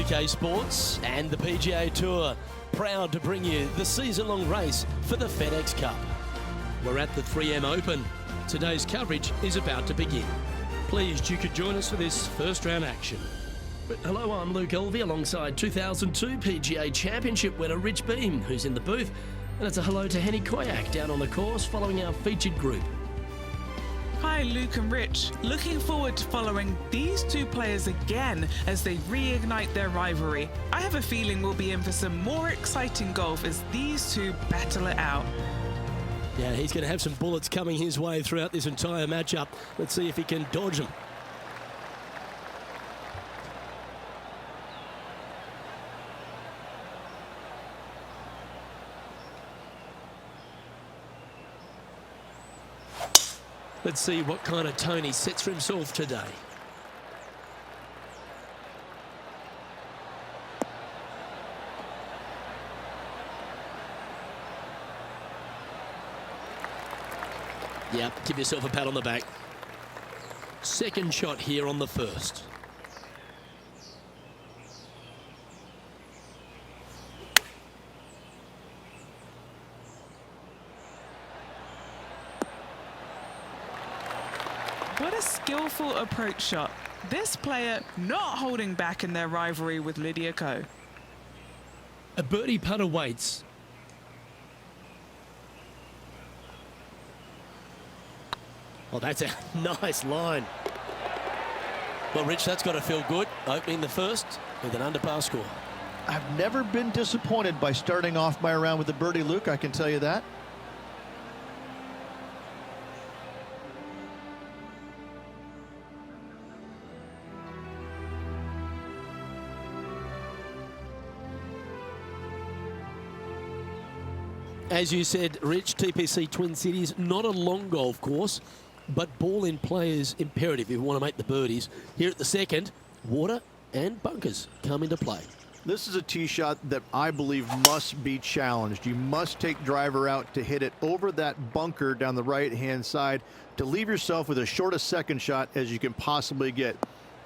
2K Sports and the PGA Tour, proud to bring you the season-long race for the FedEx Cup. We're at the 3M Open. Today's coverage is about to begin. Pleased you could join us for this first round action. But hello, I'm Luke Elvey alongside 2002 PGA Championship winner Rich Beam, who's in the booth. And it's a hello to Henny Koyak down on the course following our featured group. Hi Luke and Rich, looking forward to following these two players again as they reignite their rivalry. I have a feeling we'll be in for some more exciting golf as these two battle it out. Yeah, he's going to have some bullets coming his way throughout this entire matchup. Let's see if he can dodge them. Let's see what kind of tone he sets for himself today. Yep, give yourself a pat on the back. Second shot here on the first. What a skillful approach shot. This player not holding back in their rivalry with Lydia Ko. A birdie putt awaits. Oh, that's a nice line. Well, Rich, that's got to feel good, opening the first with an under-par score. I've never been disappointed by starting off my round with a birdie, Luke, I can tell you that. As you said, Rich, TPC Twin Cities, not a long golf course, but ball in play is imperative if you want to make the birdies. Here at the second, water and bunkers come into play. This is a tee shot that I believe must be challenged. You must take driver out to hit it over that bunker down the right-hand side to leave yourself with as short a second shot as you can possibly get.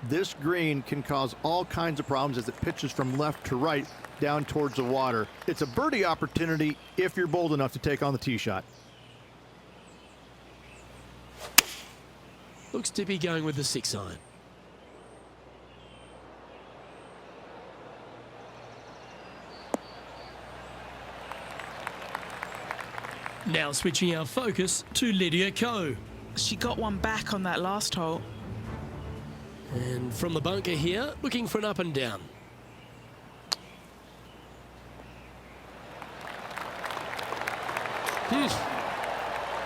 This green can cause all kinds of problems as it pitches from left to right down towards the water. It's a birdie opportunity if you're bold enough to take on the tee shot. Looks to be going with the 6-iron. Now switching our focus to Lydia Ko. She got one back on that last hole. And from the bunker here, looking for an up and down.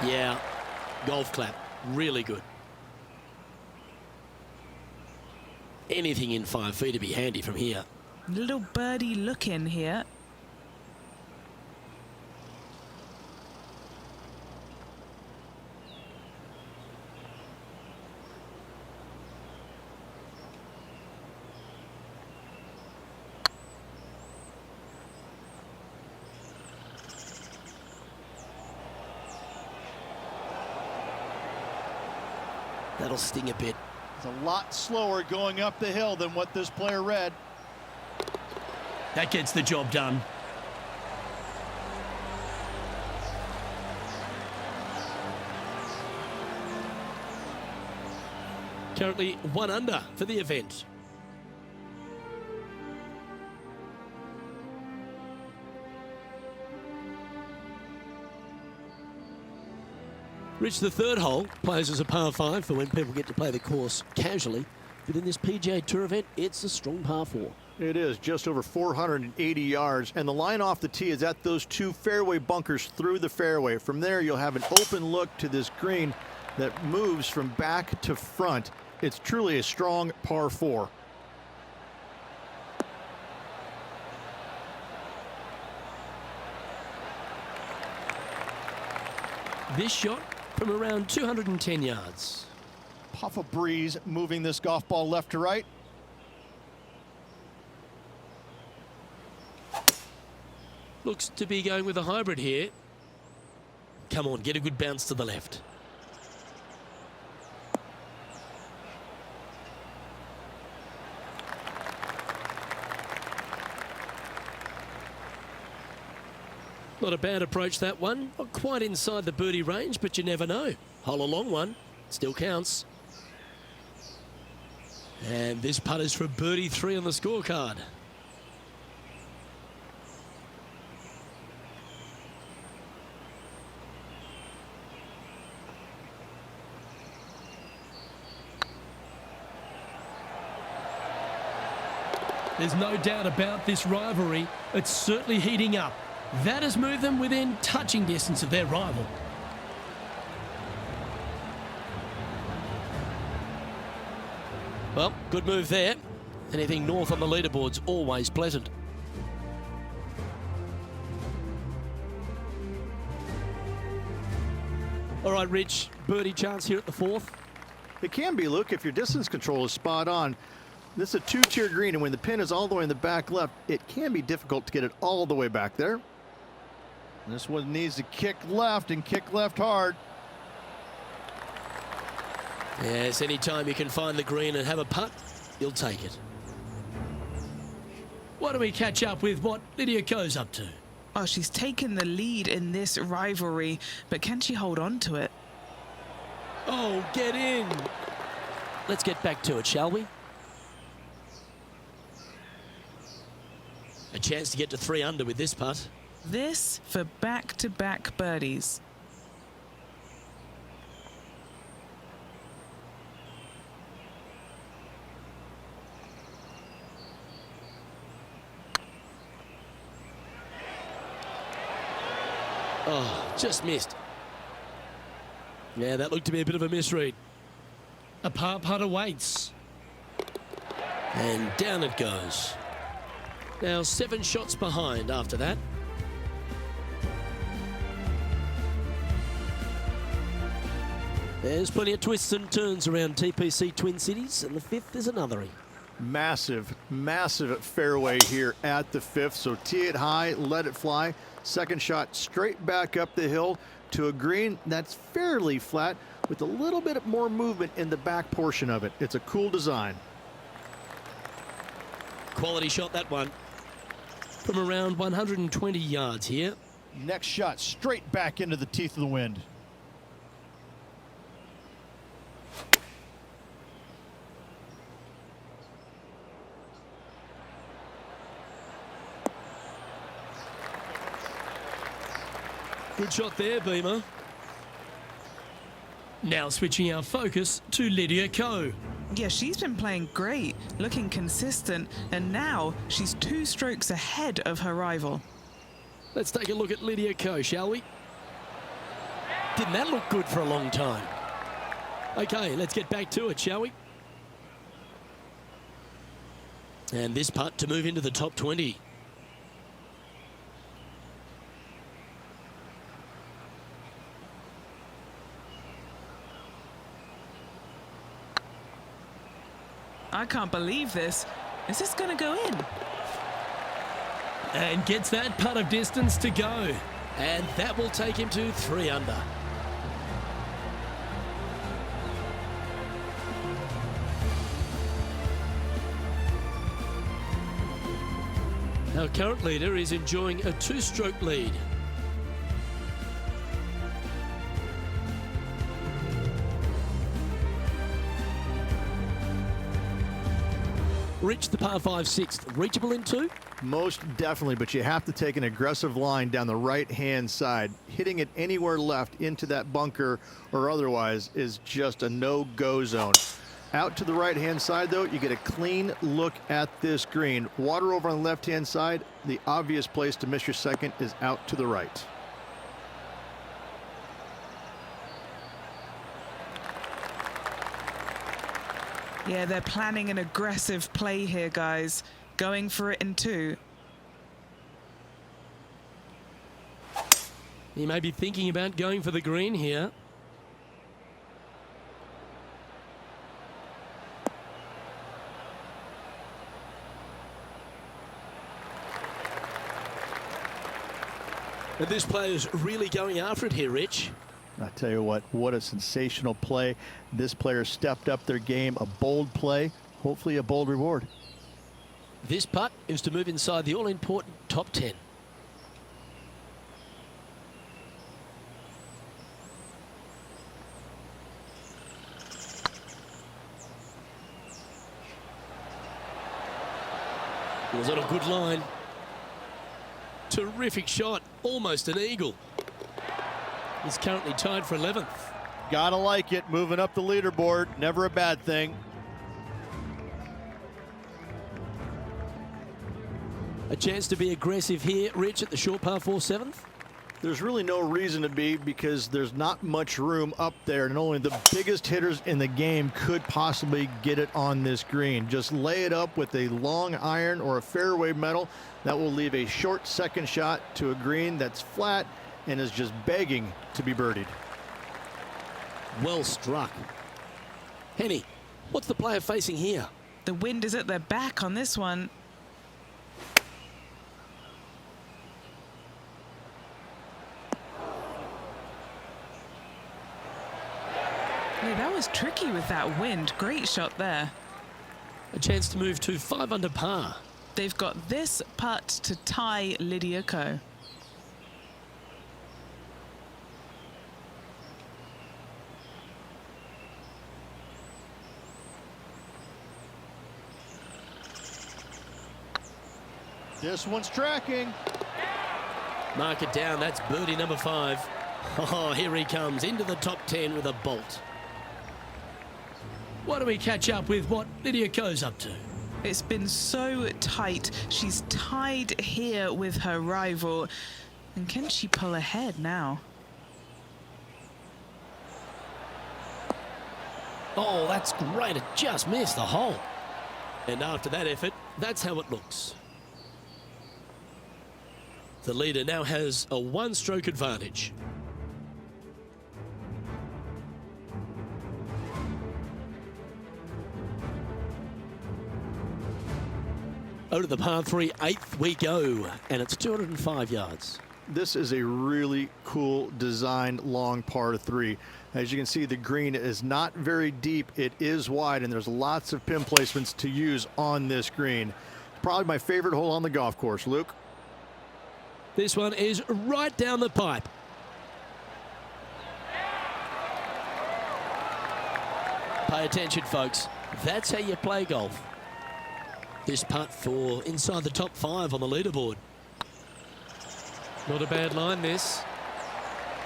Yeah, golf clap, really good. Anything in 5 feet to be handy from here. Little birdie look in here. That'll sting a bit. It's a lot slower going up the hill than what this player read. That gets the job done. Currently 1 under for the event. Rich, the third hole plays as a par 5 for when people get to play the course casually. But in this PGA Tour event, it's a strong par 4. It is just over 480 yards, and the line off the tee is at those 2 fairway bunkers through the fairway. From there, you'll have an open look to this green that moves from back to front. It's truly a strong par 4. This shot from around 210 yards. Puff of breeze moving this golf ball left to right. Looks to be going with a hybrid here. Come on, get a good bounce to the left. Not a bad approach, that one. Not quite inside the birdie range, but you never know. Hole a long one. Still counts. And this putt is for birdie 3 on the scorecard. There's no doubt about this rivalry. It's certainly heating up. That has moved them within touching distance of their rival. Well, good move there. Anything north on the leaderboard's always pleasant. All right, Rich, birdie chance here at the 4th. It can be, Luke, if your distance control is spot on. This is a 2-tier green, and when the pin is all the way in the back left, it can be difficult to get it all the way back there. This one needs to kick left and kick left hard. Yes, anytime you can find the green and have a putt, you'll take it. Why don't we catch up with what Lydia Ko's up to? Oh, she's taken the lead in this rivalry, but can she hold on to it? Oh, get in. Let's get back to it, shall we? A chance to get to 3 under with this putt. This for back-to-back birdies. Oh, just missed. Yeah, that looked to be a bit of a misread. A par putt awaits. And down it goes. Now 7 shots behind after that. There's plenty of twists and turns around TPC Twin Cities, and the 5th is another. Massive, massive fairway here at the 5th. So tee it high, let it fly. Second shot straight back up the hill to a green that's fairly flat with a little bit more movement in the back portion of it. It's a cool design. Quality shot, that one. From around 120 yards here. Next shot straight back into the teeth of the wind. Good shot there, Beamer. Now switching our focus to Lydia Ko. Yeah, she's been playing great, looking consistent, and now she's 2 strokes ahead of her rival. Let's take a look at Lydia Ko, shall we? Didn't that look good for a long time? Okay, let's get back to it, shall we? And this putt to move into the top 20. I can't believe this. Is this going to go in? And gets that putt of distance to go. And that will take him to 3 under. Our current leader is enjoying a 2-stroke lead. Rich, the par 5 6th, reachable in 2? Most definitely, but you have to take an aggressive line down the right-hand side. Hitting it anywhere left into that bunker or otherwise is just a no-go zone. Out to the right-hand side, though, you get a clean look at this green. Water over on the left-hand side. The obvious place to miss your second is out to the right. Yeah, they're planning an aggressive play here, guys. Going for it in 2. He may be thinking about going for the green here. And this player's really going after it here, Rich. I tell you what a sensational play. This player stepped up their game. A bold play, hopefully a bold reward. This putt is to move inside the all-important top 10. Was it a good line? Terrific shot, almost an eagle. He's currently tied for 11th. Gotta like it, moving up the leaderboard, never a bad thing. A chance to be aggressive here, Rich, at the short par 4 7th. There's really no reason to be because there's not much room up there, and only the biggest hitters in the game could possibly get it on this green. Just lay it up with a long iron or a fairway metal. That will leave a short second shot to a green that's flat and is just begging to be birdied. Well struck. Henny, what's the player facing here? The wind is at their back on this one. Yeah, that was tricky with that wind. Great shot there. A chance to move to 5 under par. They've got this putt to tie Lydia Ko. This one's tracking. Mark it down, that's birdie number 5. Oh, here he comes into the top 10 with a bolt. Why don't we catch up with what Lydia Ko's up to? It's been so tight. She's tied here with her rival. And can she pull ahead now? Oh, that's great. It just missed the hole. And after that effort, that's how it looks. The leader now has a 1-stroke advantage. Over to the par 3 8th we go, and it's 205 yards. This is a really cool designed long par 3. As you can see, the green is not very deep. It is wide, and there's lots of pin placements to use on this green. Probably my favorite hole on the golf course, Luke. This one is right down the pipe. Pay attention, folks. That's how you play golf. This putt for inside the top 5 on the leaderboard. Not a bad line, this.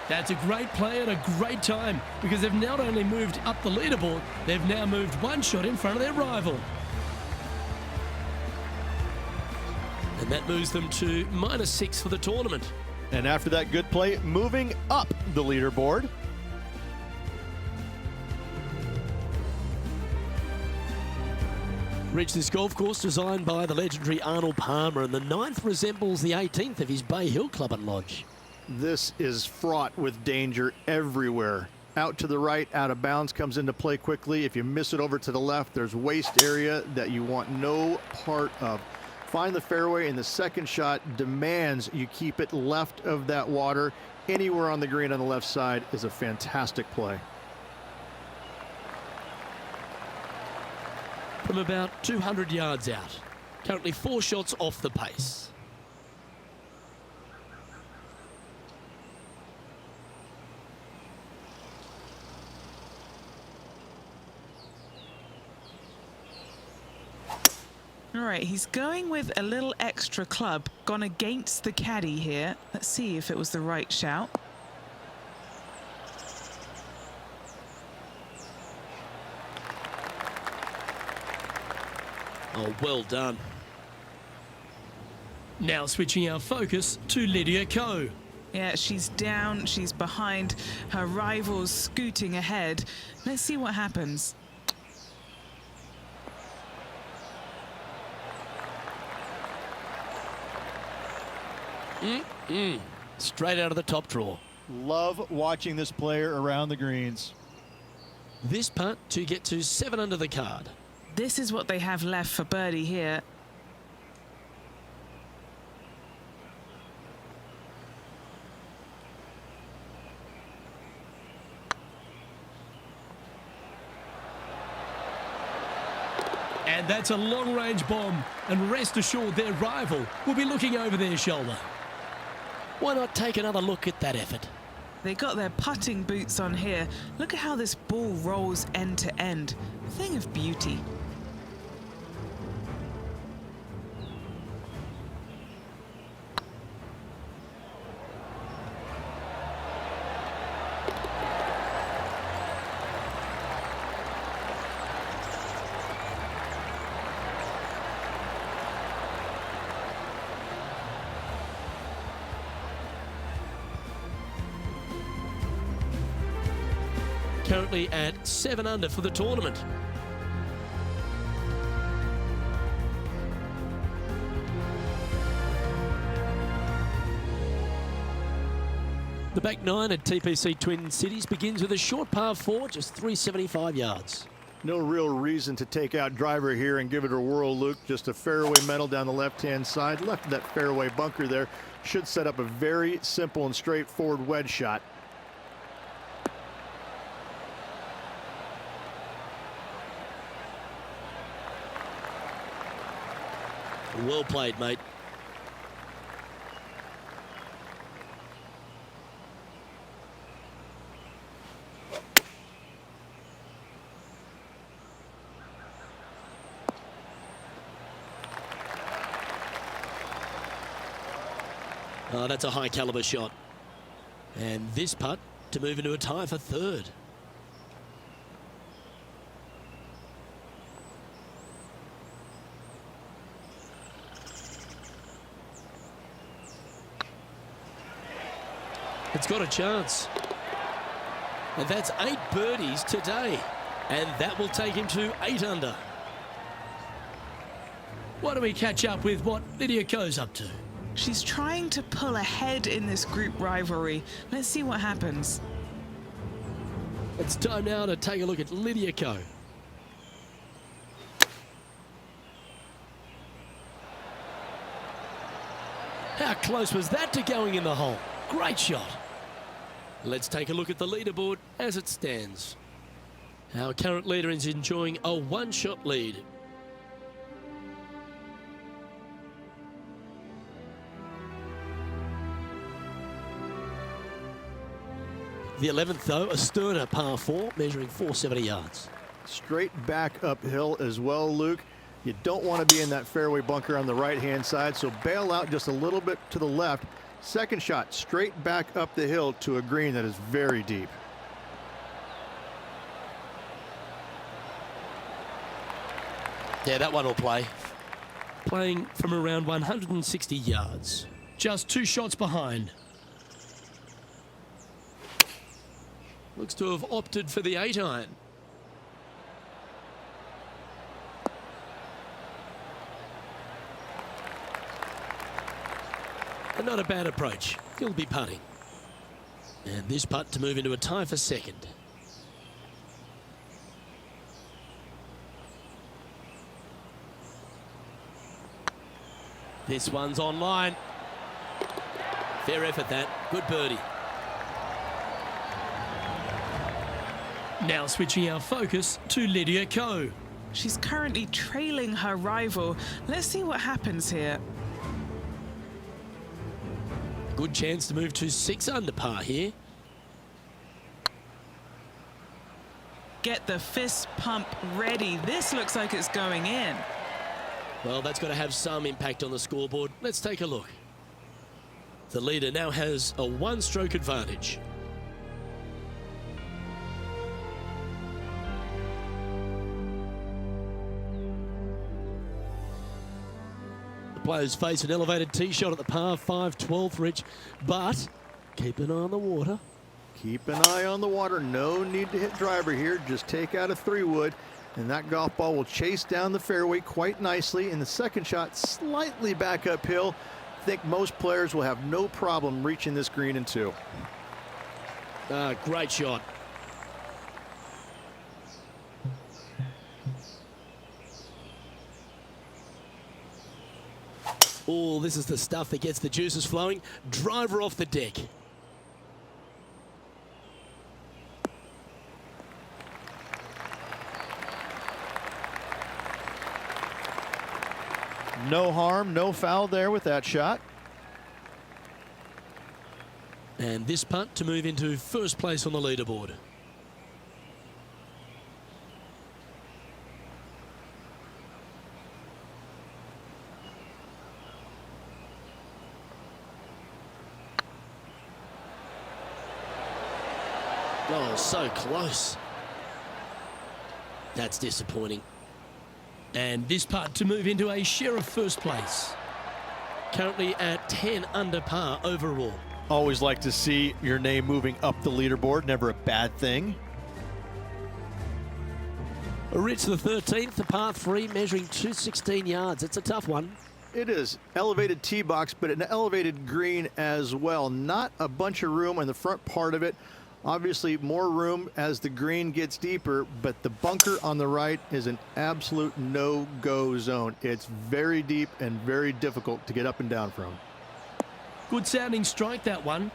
That's a great play at a great time because they've not only moved up the leaderboard, they've now moved 1 shot in front of their rival. And that moves them to -6 for the tournament. And after that good play, moving up the leaderboard. Rich, this golf course designed by the legendary Arnold Palmer, and the 9th resembles the 18th of his Bay Hill Club and Lodge. This is fraught with danger everywhere. Out to the right, out of bounds comes into play quickly. If you miss it over to the left, there's waste area that you want no part of. Find the fairway, and the second shot demands you keep it left of that water. Anywhere on the green on the left side is a fantastic play. From about 200 yards out. Currently 4 shots off the pace. All right, he's going with a little extra club. Gone against the caddy here. Let's see if it was the right shout. Oh, well done. Now switching our focus to Lydia Ko. Yeah, she's down, she's behind. Her rival's scooting ahead. Let's see what happens. Straight out of the top draw. Love watching this player around the greens. This putt to get to 7 under the card. This is what they have left for birdie here. And that's a long-range bomb, and rest assured their rival will be looking over their shoulder. Why not take another look at that effort? They got their putting boots on here. Look at how this ball rolls end to end. A thing of beauty. currently at 7 under for the tournament. The back nine at TPC Twin Cities begins with a short par 4, just 375 yards. No real reason to take out driver here and give it a whirl, Luke. Just a fairway metal down the left-hand side. Left of that fairway bunker there should set up a very simple and straightforward wedge shot. Well played, mate. Oh, that's a high caliber shot. And this putt to move into a tie for third. It's got a chance. And that's 8 birdies today. And that will take him to 8 under. Why don't we catch up with what Lydia Ko's up to? She's trying to pull ahead in this group rivalry. Let's see what happens. It's time now to take a look at Lydia Ko. How close was that to going in the hole? Great shot. Let's take a look at the leaderboard as it stands. Our current leader is enjoying a 1-shot lead. The 11th, though, a sterner par 4, measuring 470 yards. Straight back uphill as well, Luke. You don't want to be in that fairway bunker on the right-hand side, so bail out just a little bit to the left. Second shot, straight back up the hill to a green that is very deep. Yeah, that one will play. Playing from around 160 yards. Just 2 shots behind. Looks to have opted for the 8-iron. And not a bad approach. He'll be putting. And this putt to move into a tie for second. This one's online. Fair effort that. Good birdie. Now switching our focus to Lydia Ko. She's currently trailing her rival. Let's see what happens here. Good chance to move to 6 under par here. Get the fist pump ready. This looks like it's going in. Well, that's got to have some impact on the scoreboard. Let's take a look. The leader now has a 1-stroke advantage. Players face an elevated tee shot at the par 5 12th reach, but keep an eye on the water. Keep an eye on the water. No need to hit driver here. Just take out a 3-wood, and that golf ball will chase down the fairway quite nicely. And the second shot slightly back uphill. I think most players will have no problem reaching this green in 2. Great shot. Oh, this is the stuff that gets the juices flowing. Driver off the deck. No harm, no foul there with that shot. And this putt to move into first place on the leaderboard. Oh, so close. That's disappointing. And this putt to move into a share of first place. Currently at 10 under par overall. Always like to see your name moving up the leaderboard. Never a bad thing. Rich, the 13th, the par 3, measuring 216 yards. It's a tough one. It is. Elevated tee box, but an elevated green as well. Not a bunch of room in the front part of it. Obviously, more room as the green gets deeper, but the bunker on the right is an absolute no-go zone. It's very deep and very difficult to get up and down from. Good sounding strike, that one.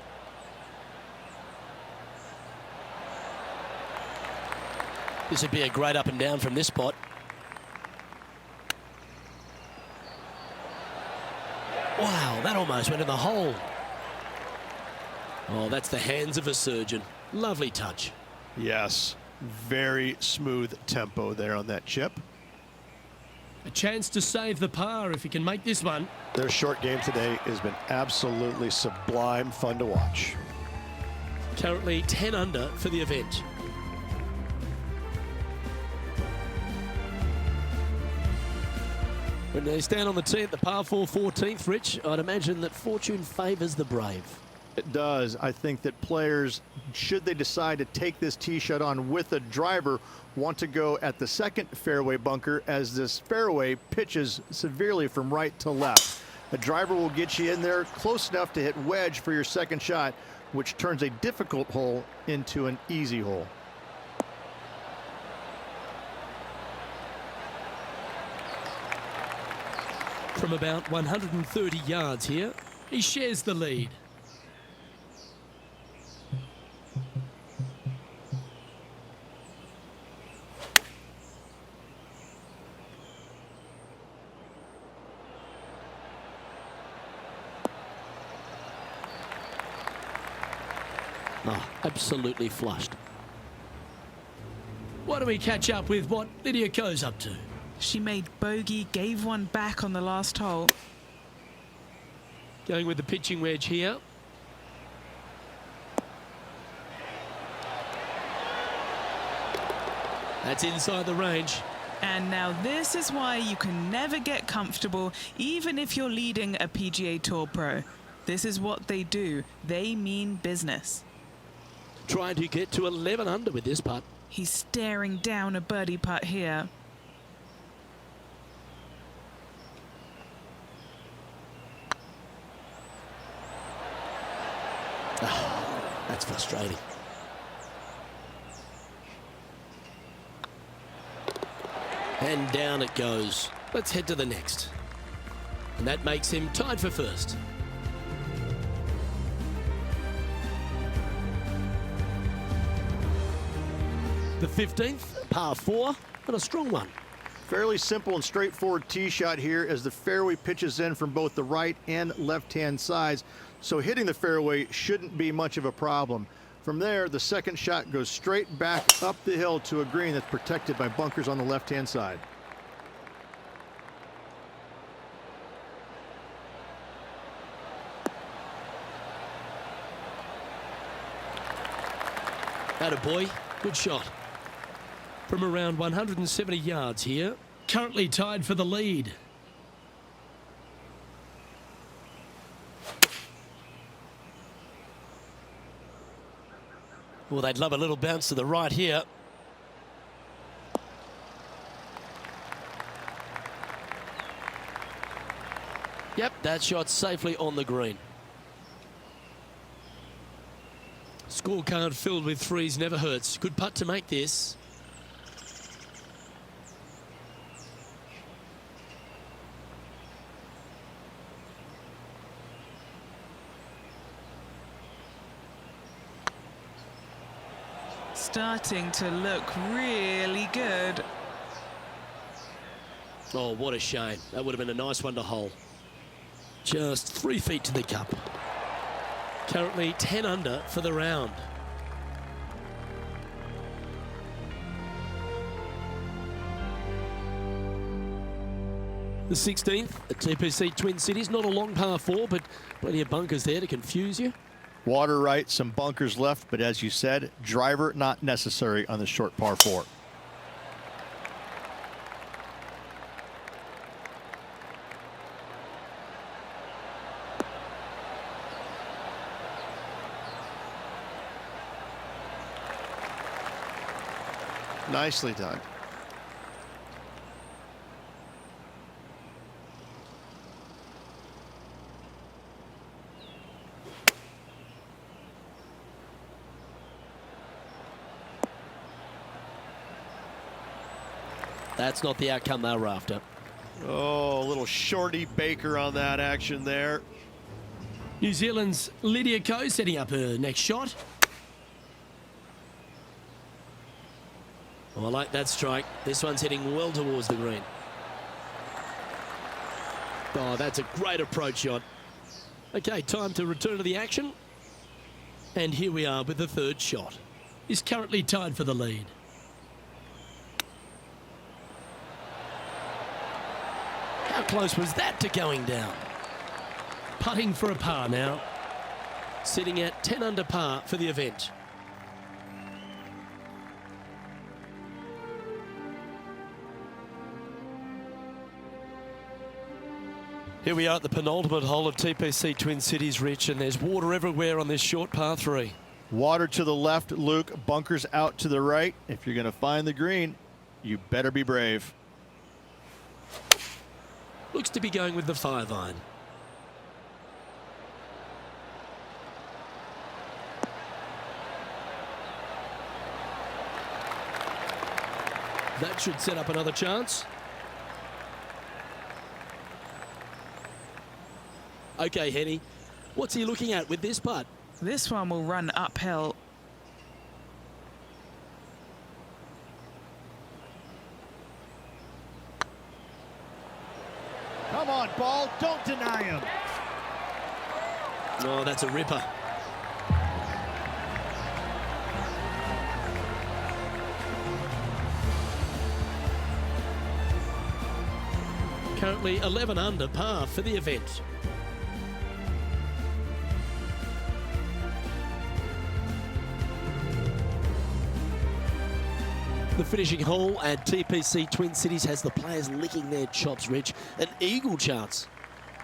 This would be a great up and down from this spot. Wow, that almost went in the hole. Oh, that's the hands of a surgeon. Lovely touch. Yes, very smooth tempo there on that chip. A chance to save the par if he can make this one. Their short game today has been absolutely sublime fun to watch. Currently 10 under for the event. When they stand on the tee at the par 4 14th, Rich, I'd imagine that fortune favours the brave. It does. I think that players, should they decide to take this tee shot on with a driver, want to go at the second fairway bunker, as this fairway pitches severely from right to left. A driver will get you in there close enough to hit wedge for your second shot, which turns a difficult hole into an easy hole. From about 130 yards here, he shares the lead. Oh, absolutely flushed. Why don't we catch up with what Lydia Ko's up to? She made bogey, gave one back on the last hole. Going with the pitching wedge here. That's inside the range. And now this is why you can never get comfortable, even if you're leading a PGA Tour pro. This is what they do. They mean business. Trying to get to 11 under with this putt. He's staring down a birdie putt here. That's frustrating. And down it goes. Let's head to the next. And that makes him tied for first. The 15th, par 4, and a strong one. Fairly simple and straightforward tee shot here as the fairway pitches in from both the right and left-hand sides. So hitting the fairway shouldn't be much of a problem. From there, the second shot goes straight back up the hill to a green that's protected by bunkers on the left-hand side. Attaboy, good shot. From around 170 yards here, currently tied for the lead. Well, they'd love a little bounce to the right here. Yep, that shot's safely on the green. Scorecard filled with threes never hurts. Good putt to make this. Starting to look really good. Oh, what a shame. That would have been a nice one to hole. Just 3 feet to the cup. Currently 10 under for the round. The 16th at TPC Twin Cities. Not a long par 4, but plenty of bunkers there to confuse you. Water right, some bunkers left, but as you said, driver not necessary on the short par 4. Nicely done. That's not the outcome they were after. Oh, a little shorty Baker on that action there. New Zealand's Lydia Ko setting up her next shot. Oh, I like that strike. This one's heading well towards the green. Oh, that's a great approach shot. Okay, time to return to the action. And here we are with the third shot. He's currently tied for the lead. How close was that to going down? Putting for a par now. Sitting at 10 under par for the event. Here we are at the penultimate hole of TPC Twin Cities, Rich, and there's water everywhere on this short par 3. Water to the left, Luke. Bunkers out to the right. If you're going to find the green, you better be brave. Looks to be going with the 5-iron. That should set up another chance. Okay, Henny, what's he looking at with this putt? This one will run uphill. Come on, ball. Don't deny him. Oh, that's a ripper. Currently 11 under par for the event. The finishing hole at TPC Twin Cities has the players licking their chops, Rich. An eagle chance.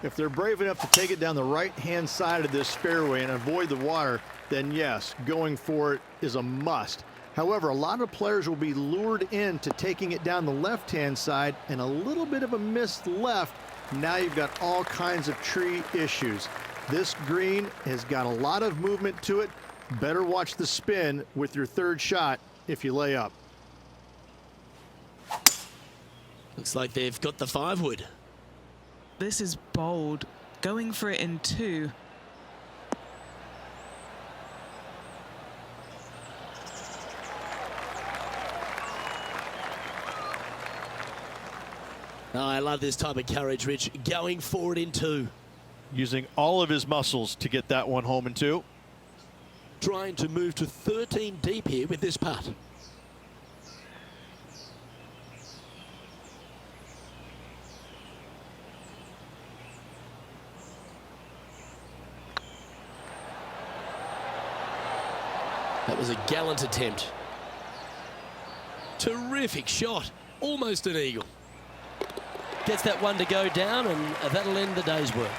If they're brave enough to take it down the right-hand side of this fairway and avoid the water, then yes, going for it is a must. However, a lot of players will be lured into taking it down the left-hand side, and a little bit of a missed left. Now you've got all kinds of tree issues. This green has got a lot of movement to it. Better watch the spin with your third shot if you lay up. Looks like they've got the 5-wood. This is bold. Going for it in 2. Oh, I love this type of courage, Rich. Going forward in 2. Using all of his muscles to get that one home in 2. Trying to move to 13 deep here with this putt. That was a gallant attempt. Terrific shot. Almost an eagle. Gets that one to go down, and that'll end the day's work.